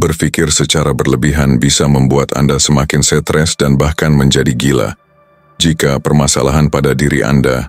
Berpikir secara berlebihan bisa membuat Anda semakin stres dan bahkan menjadi gila. Jika permasalahan pada diri Anda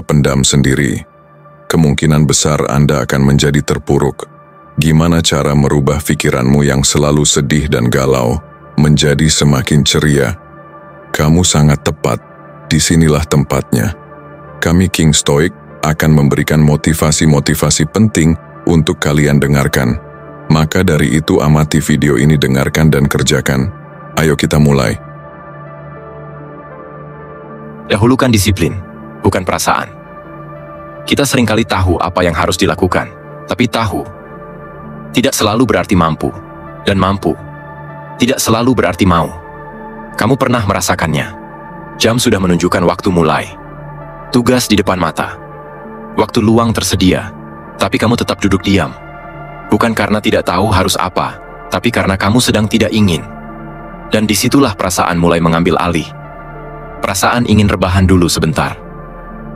pendam sendiri, kemungkinan besar Anda akan menjadi terpuruk. Gimana cara merubah pikiranmu yang selalu sedih dan galau menjadi semakin ceria? Kamu sangat tepat, disinilah tempatnya. Kami King Stoic akan memberikan motivasi-motivasi penting untuk kalian dengarkan. Maka dari itu amati video ini, dengarkan dan kerjakan. Ayo kita mulai. Dahulukan disiplin, bukan perasaan. Kita seringkali tahu apa yang harus dilakukan, tapi tahu tidak selalu berarti mampu, dan mampu tidak selalu berarti mau. Kamu pernah merasakannya. Jam sudah menunjukkan waktu mulai. Tugas di depan mata. Waktu luang tersedia, tapi kamu tetap duduk diam. Bukan karena tidak tahu harus apa, tapi karena kamu sedang tidak ingin. Dan disitulah perasaan mulai mengambil alih. Perasaan ingin rebahan dulu sebentar.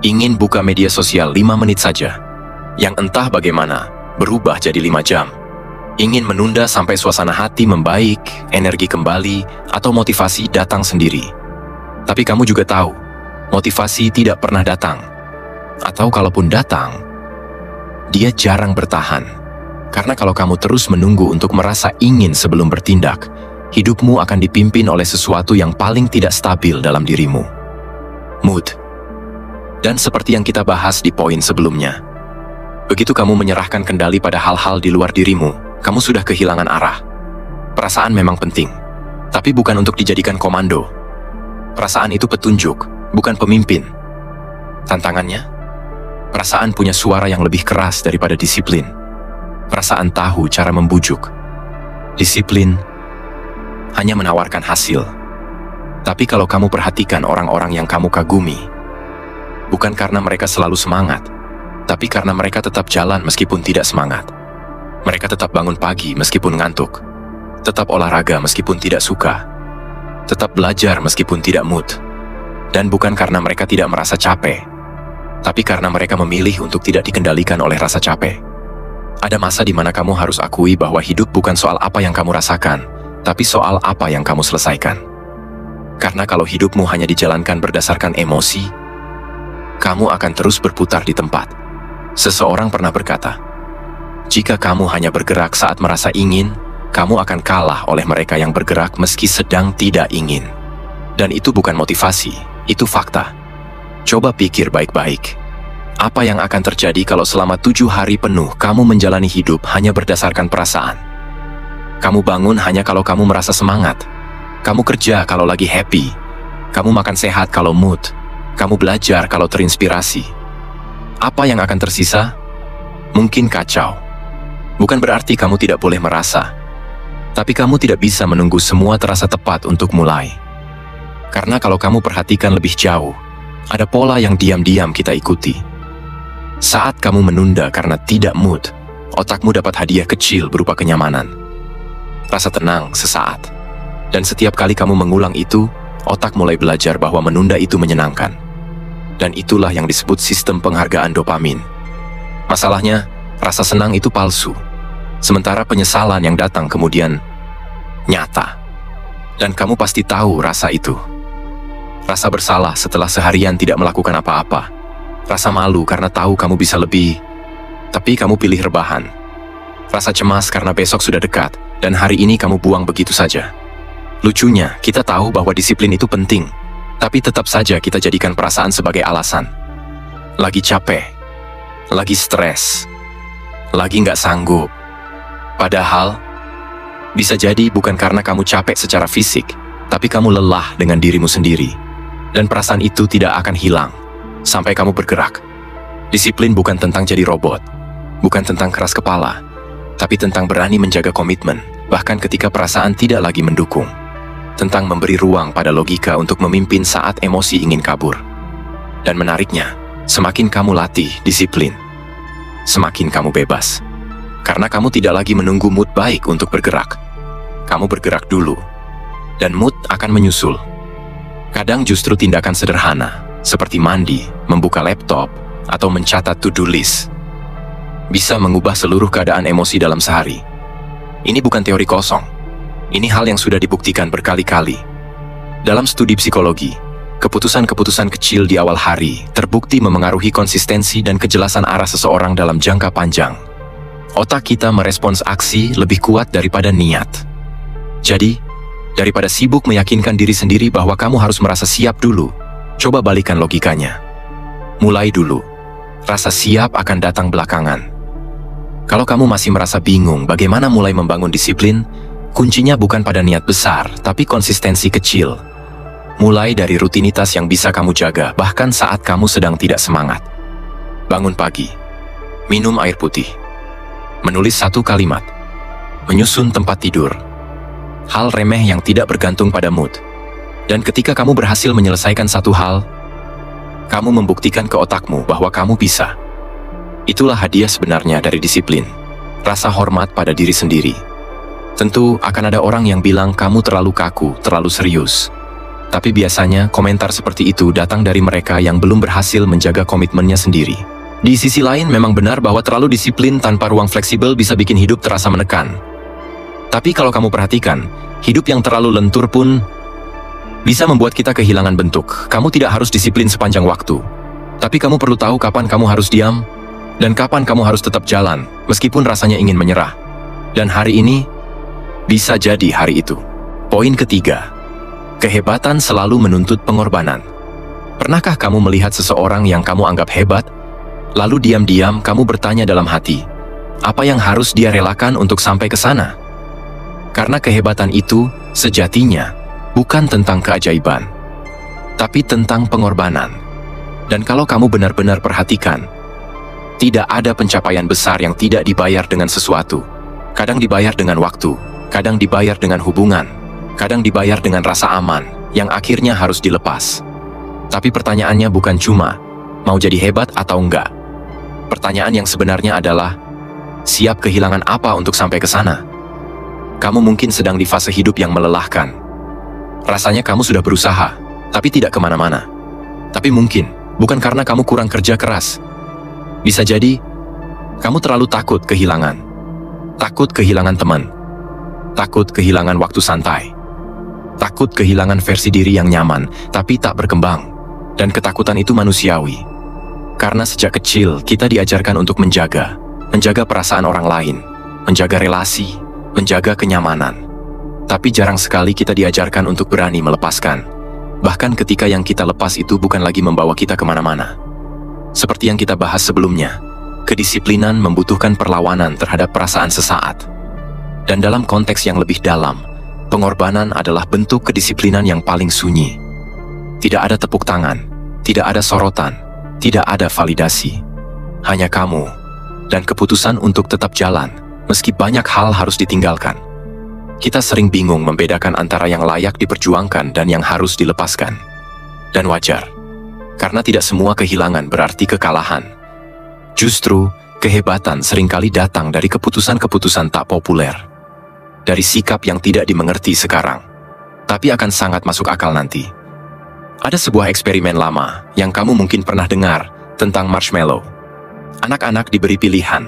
Ingin buka media sosial 5 menit saja. Yang entah bagaimana, berubah jadi 5 jam. Ingin menunda sampai suasana hati membaik, energi kembali, atau motivasi datang sendiri. Tapi kamu juga tahu, motivasi tidak pernah datang. Atau kalaupun datang, dia jarang bertahan. Karena kalau kamu terus menunggu untuk merasa ingin sebelum bertindak, hidupmu akan dipimpin oleh sesuatu yang paling tidak stabil dalam dirimu. Mood. Dan seperti yang kita bahas di poin sebelumnya, begitu kamu menyerahkan kendali pada hal-hal di luar dirimu, kamu sudah kehilangan arah. Perasaan memang penting, tapi bukan untuk dijadikan komando. Perasaan itu petunjuk, bukan pemimpin. Tantangannya, perasaan punya suara yang lebih keras daripada disiplin. Perasaan tahu cara membujuk. Disiplin hanya menawarkan hasil. Tapi kalau kamu perhatikan orang-orang yang kamu kagumi, bukan karena mereka selalu semangat, tapi karena mereka tetap jalan meskipun tidak semangat. Mereka tetap bangun pagi meskipun ngantuk, tetap olahraga meskipun tidak suka, tetap belajar meskipun tidak mood. Dan bukan karena mereka tidak merasa capek, tapi karena mereka memilih untuk tidak dikendalikan oleh rasa capek. Ada masa di mana kamu harus akui bahwa hidup bukan soal apa yang kamu rasakan, tapi soal apa yang kamu selesaikan. Karena kalau hidupmu hanya dijalankan berdasarkan emosi, kamu akan terus berputar di tempat. Seseorang pernah berkata, jika kamu hanya bergerak saat merasa ingin, kamu akan kalah oleh mereka yang bergerak meski sedang tidak ingin. Dan itu bukan motivasi, itu fakta. Coba pikir baik-baik. Apa yang akan terjadi kalau selama 7 hari penuh kamu menjalani hidup hanya berdasarkan perasaan? Kamu bangun hanya kalau kamu merasa semangat. Kamu kerja kalau lagi happy. Kamu makan sehat kalau mood. Kamu belajar kalau terinspirasi. Apa yang akan tersisa? Mungkin kacau. Bukan berarti kamu tidak boleh merasa. Tapi kamu tidak bisa menunggu semua terasa tepat untuk mulai. Karena kalau kamu perhatikan lebih jauh, ada pola yang diam-diam kita ikuti. Saat kamu menunda karena tidak mood, otakmu dapat hadiah kecil berupa kenyamanan. Rasa tenang sesaat. Dan setiap kali kamu mengulang itu, otak mulai belajar bahwa menunda itu menyenangkan. Dan itulah yang disebut sistem penghargaan dopamin. Masalahnya, rasa senang itu palsu. Sementara penyesalan yang datang kemudian nyata. Dan kamu pasti tahu rasa itu. Rasa bersalah setelah seharian tidak melakukan apa-apa. Rasa malu karena tahu kamu bisa lebih, tapi kamu pilih rebahan. Rasa cemas karena besok sudah dekat, dan hari ini kamu buang begitu saja. Lucunya, kita tahu bahwa disiplin itu penting, tapi tetap saja kita jadikan perasaan sebagai alasan. Lagi capek, lagi stres, lagi nggak sanggup. Padahal, bisa jadi bukan karena kamu capek secara fisik, tapi kamu lelah dengan dirimu sendiri. Dan perasaan itu tidak akan hilang sampai kamu bergerak. Disiplin bukan tentang jadi robot, bukan tentang keras kepala, tapi tentang berani menjaga komitmen, bahkan ketika perasaan tidak lagi mendukung. Tentang memberi ruang pada logika untuk memimpin saat emosi ingin kabur. Dan menariknya, semakin kamu latih disiplin, semakin kamu bebas. Karena kamu tidak lagi menunggu mood baik untuk bergerak. Kamu bergerak dulu, dan mood akan menyusul. Kadang justru tindakan sederhana, seperti mandi, membuka laptop, atau mencatat to-do list, bisa mengubah seluruh keadaan emosi dalam sehari. Ini bukan teori kosong. Ini hal yang sudah dibuktikan berkali-kali. Dalam studi psikologi, keputusan-keputusan kecil di awal hari terbukti memengaruhi konsistensi dan kejelasan arah seseorang dalam jangka panjang. Otak kita merespons aksi lebih kuat daripada niat. Jadi, daripada sibuk meyakinkan diri sendiri bahwa kamu harus merasa siap dulu, coba balikan logikanya. Mulai dulu. Rasa siap akan datang belakangan. Kalau kamu masih merasa bingung bagaimana mulai membangun disiplin, kuncinya bukan pada niat besar, tapi konsistensi kecil. Mulai dari rutinitas yang bisa kamu jaga, bahkan saat kamu sedang tidak semangat. Bangun pagi, minum air putih, menulis 1 kalimat, menyusun tempat tidur. Hal remeh yang tidak bergantung pada mood. Dan ketika kamu berhasil menyelesaikan satu hal, kamu membuktikan ke otakmu bahwa kamu bisa. Itulah hadiah sebenarnya dari disiplin. Rasa hormat pada diri sendiri. Tentu akan ada orang yang bilang kamu terlalu kaku, terlalu serius. Tapi biasanya komentar seperti itu datang dari mereka yang belum berhasil menjaga komitmennya sendiri. Di sisi lain memang benar bahwa terlalu disiplin tanpa ruang fleksibel bisa bikin hidup terasa menekan. Tapi kalau kamu perhatikan, hidup yang terlalu lentur pun bisa membuat kita kehilangan bentuk. Kamu tidak harus disiplin sepanjang waktu. Tapi kamu perlu tahu kapan kamu harus diam, dan kapan kamu harus tetap jalan, meskipun rasanya ingin menyerah. Dan hari ini, bisa jadi hari itu. Poin ketiga. Kehebatan selalu menuntut pengorbanan. Pernahkah kamu melihat seseorang yang kamu anggap hebat, lalu diam-diam kamu bertanya dalam hati, apa yang harus dia relakan untuk sampai ke sana? Karena kehebatan itu, sejatinya, bukan tentang keajaiban, tapi tentang pengorbanan. Dan kalau kamu benar-benar perhatikan, tidak ada pencapaian besar yang tidak dibayar dengan sesuatu. Kadang dibayar dengan waktu, kadang dibayar dengan hubungan, kadang dibayar dengan rasa aman, yang akhirnya harus dilepas. Tapi pertanyaannya bukan cuma, mau jadi hebat atau enggak. Pertanyaan yang sebenarnya adalah, siap kehilangan apa untuk sampai ke sana? Kamu mungkin sedang di fase hidup yang melelahkan. Rasanya kamu sudah berusaha, tapi tidak kemana-mana. Tapi mungkin, bukan karena kamu kurang kerja keras. Bisa jadi, kamu terlalu takut kehilangan. Takut kehilangan teman. Takut kehilangan waktu santai. Takut kehilangan versi diri yang nyaman, tapi tak berkembang. Dan ketakutan itu manusiawi. Karena sejak kecil, kita diajarkan untuk menjaga perasaan orang lain, menjaga relasi, menjaga kenyamanan. Tapi jarang sekali kita diajarkan untuk berani melepaskan. Bahkan ketika yang kita lepas itu bukan lagi membawa kita kemana-mana. Seperti yang kita bahas sebelumnya, kedisiplinan membutuhkan perlawanan terhadap perasaan sesaat. Dan dalam konteks yang lebih dalam, pengorbanan adalah bentuk kedisiplinan yang paling sunyi. Tidak ada tepuk tangan, tidak ada sorotan, tidak ada validasi. Hanya kamu, dan keputusan untuk tetap jalan, meski banyak hal harus ditinggalkan. Kita sering bingung membedakan antara yang layak diperjuangkan dan yang harus dilepaskan. Dan wajar, karena tidak semua kehilangan berarti kekalahan. Justru, kehebatan seringkali datang dari keputusan-keputusan tak populer. Dari sikap yang tidak dimengerti sekarang, tapi akan sangat masuk akal nanti. Ada sebuah eksperimen lama yang kamu mungkin pernah dengar tentang marshmallow. Anak-anak diberi pilihan,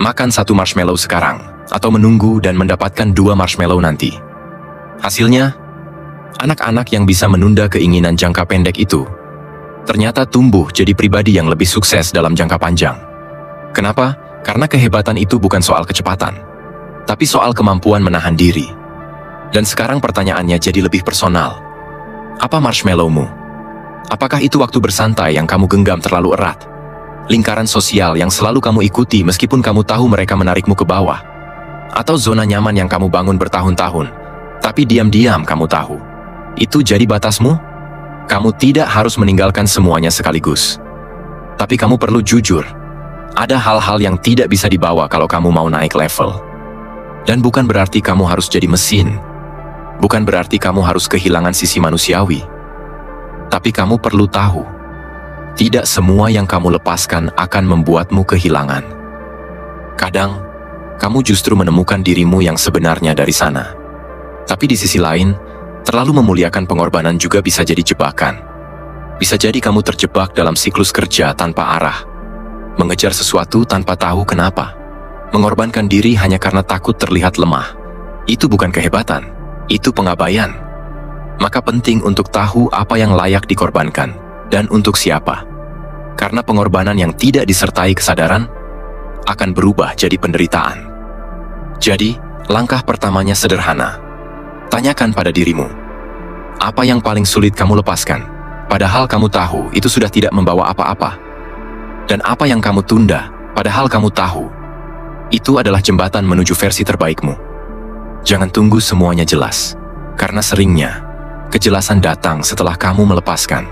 makan 1 marshmallow sekarang, atau menunggu dan mendapatkan 2 marshmallow nanti. Hasilnya, anak-anak yang bisa menunda keinginan jangka pendek itu, ternyata tumbuh jadi pribadi yang lebih sukses dalam jangka panjang. Kenapa? Karena kehebatan itu bukan soal kecepatan, tapi soal kemampuan menahan diri. Dan sekarang pertanyaannya jadi lebih personal. Apa marshmallow-mu? Apakah itu waktu bersantai yang kamu genggam terlalu erat? Lingkaran sosial yang selalu kamu ikuti meskipun kamu tahu mereka menarikmu ke bawah? Atau zona nyaman yang kamu bangun bertahun-tahun, tapi diam-diam kamu tahu? Itu jadi batasmu? Kamu tidak harus meninggalkan semuanya sekaligus. Tapi kamu perlu jujur. Ada hal-hal yang tidak bisa dibawa kalau kamu mau naik level. Dan bukan berarti kamu harus jadi mesin. Bukan berarti kamu harus kehilangan sisi manusiawi. Tapi kamu perlu tahu, tidak semua yang kamu lepaskan akan membuatmu kehilangan. Kadang, kamu justru menemukan dirimu yang sebenarnya dari sana. Tapi di sisi lain, terlalu memuliakan pengorbanan juga bisa jadi jebakan. Bisa jadi kamu terjebak dalam siklus kerja tanpa arah, mengejar sesuatu tanpa tahu kenapa, Mengorbankan diri hanya karena takut terlihat lemah, itu bukan kehebatan, itu pengabaian. Maka penting untuk tahu apa yang layak dikorbankan, dan untuk siapa. Karena pengorbanan yang tidak disertai kesadaran, akan berubah jadi penderitaan. Jadi, langkah pertamanya sederhana. Tanyakan pada dirimu, apa yang paling sulit kamu lepaskan, padahal kamu tahu itu sudah tidak membawa apa-apa? Dan apa yang kamu tunda, padahal kamu tahu itu adalah jembatan menuju versi terbaikmu. Jangan tunggu semuanya jelas, karena seringnya kejelasan datang setelah kamu melepaskan.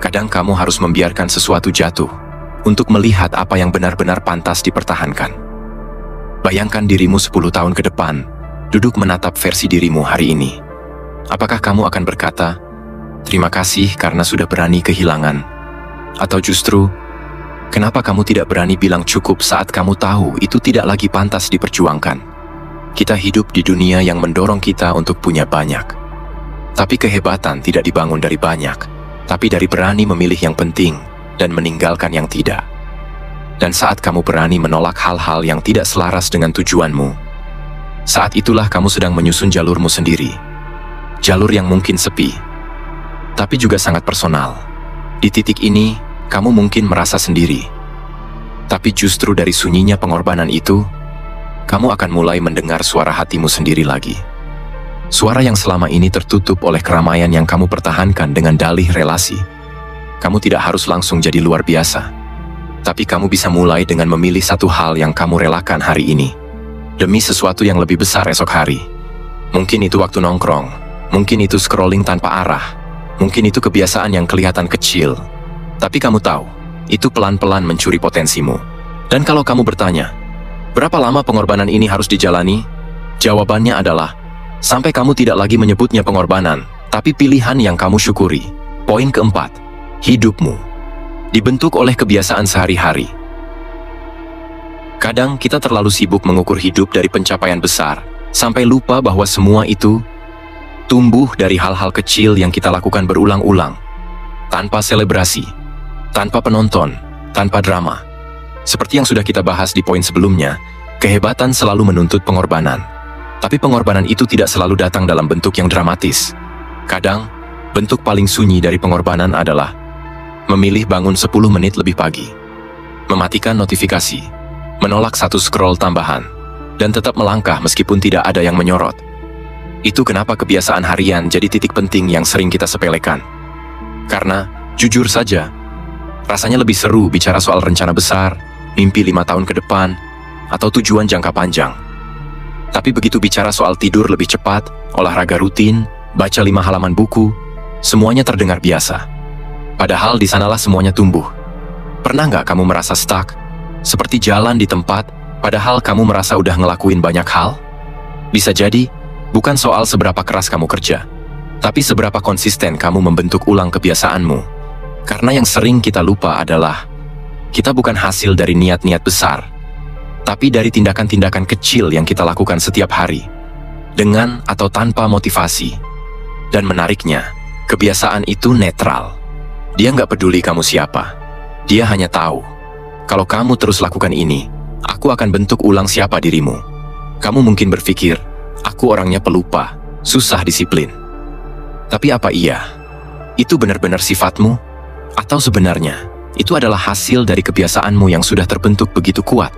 Kadang kamu harus membiarkan sesuatu jatuh untuk melihat apa yang benar-benar pantas dipertahankan. Bayangkan dirimu 10 tahun ke depan, duduk menatap versi dirimu hari ini. Apakah kamu akan berkata, "Terima kasih karena sudah berani kehilangan"? Atau justru, kenapa kamu tidak berani bilang cukup saat kamu tahu itu tidak lagi pantas diperjuangkan? Kita hidup di dunia yang mendorong kita untuk punya banyak. Tapi kehebatan tidak dibangun dari banyak, tapi dari berani memilih yang penting dan meninggalkan yang tidak. Dan saat kamu berani menolak hal-hal yang tidak selaras dengan tujuanmu, saat itulah kamu sedang menyusun jalurmu sendiri. Jalur yang mungkin sepi, tapi juga sangat personal. Di titik ini, kamu mungkin merasa sendiri. Tapi justru dari sunyinya pengorbanan itu, kamu akan mulai mendengar suara hatimu sendiri lagi. Suara yang selama ini tertutup oleh keramaian yang kamu pertahankan dengan dalih relasi. Kamu tidak harus langsung jadi luar biasa, tapi kamu bisa mulai dengan memilih satu hal yang kamu relakan hari ini, demi sesuatu yang lebih besar esok hari. Mungkin itu waktu nongkrong, mungkin itu scrolling tanpa arah, mungkin itu kebiasaan yang kelihatan kecil, tapi kamu tahu, itu pelan-pelan mencuri potensimu. Dan kalau kamu bertanya, berapa lama pengorbanan ini harus dijalani? Jawabannya adalah, sampai kamu tidak lagi menyebutnya pengorbanan, tapi pilihan yang kamu syukuri. Poin keempat, hidupmu dibentuk oleh kebiasaan sehari-hari. Kadang kita terlalu sibuk mengukur hidup dari pencapaian besar, sampai lupa bahwa semua itu tumbuh dari hal-hal kecil yang kita lakukan berulang-ulang, tanpa selebrasi, tanpa penonton, tanpa drama. Seperti yang sudah kita bahas di poin sebelumnya, kehebatan selalu menuntut pengorbanan. Tapi pengorbanan itu tidak selalu datang dalam bentuk yang dramatis. Kadang, bentuk paling sunyi dari pengorbanan adalah memilih bangun 10 menit lebih pagi, mematikan notifikasi, menolak satu scroll tambahan, dan tetap melangkah meskipun tidak ada yang menyorot. Itu kenapa kebiasaan harian jadi titik penting yang sering kita sepelekan. Karena, jujur saja, rasanya lebih seru bicara soal rencana besar, mimpi 5 tahun ke depan, atau tujuan jangka panjang. Tapi begitu bicara soal tidur lebih cepat, olahraga rutin, baca 5 halaman buku, semuanya terdengar biasa. Padahal di sanalah semuanya tumbuh. Pernah nggak kamu merasa stuck? Seperti jalan di tempat, padahal kamu merasa udah ngelakuin banyak hal? Bisa jadi, bukan soal seberapa keras kamu kerja, tapi seberapa konsisten kamu membentuk ulang kebiasaanmu. Karena yang sering kita lupa adalah, kita bukan hasil dari niat-niat besar, tapi dari tindakan-tindakan kecil yang kita lakukan setiap hari, dengan atau tanpa motivasi. Dan menariknya, kebiasaan itu netral. Dia nggak peduli kamu siapa. Dia hanya tahu, kalau kamu terus lakukan ini, aku akan bentuk ulang siapa dirimu. Kamu mungkin berpikir, aku orangnya pelupa, susah disiplin. Tapi apa iya? Itu benar-benar sifatmu? Atau sebenarnya, itu adalah hasil dari kebiasaanmu yang sudah terbentuk begitu kuat?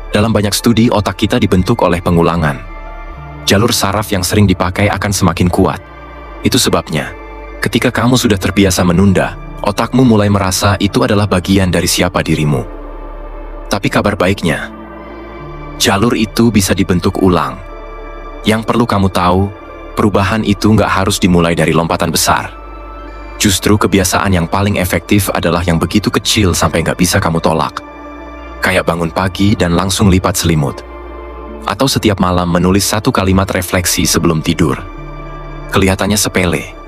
Dalam banyak studi, otak kita dibentuk oleh pengulangan. Jalur saraf yang sering dipakai akan semakin kuat. Itu sebabnya, ketika kamu sudah terbiasa menunda, otakmu mulai merasa itu adalah bagian dari siapa dirimu. Tapi kabar baiknya, jalur itu bisa dibentuk ulang. Yang perlu kamu tahu, perubahan itu nggak harus dimulai dari lompatan besar. Justru kebiasaan yang paling efektif adalah yang begitu kecil sampai nggak bisa kamu tolak. Kayak bangun pagi dan langsung lipat selimut. Atau setiap malam menulis satu kalimat refleksi sebelum tidur. Kelihatannya sepele,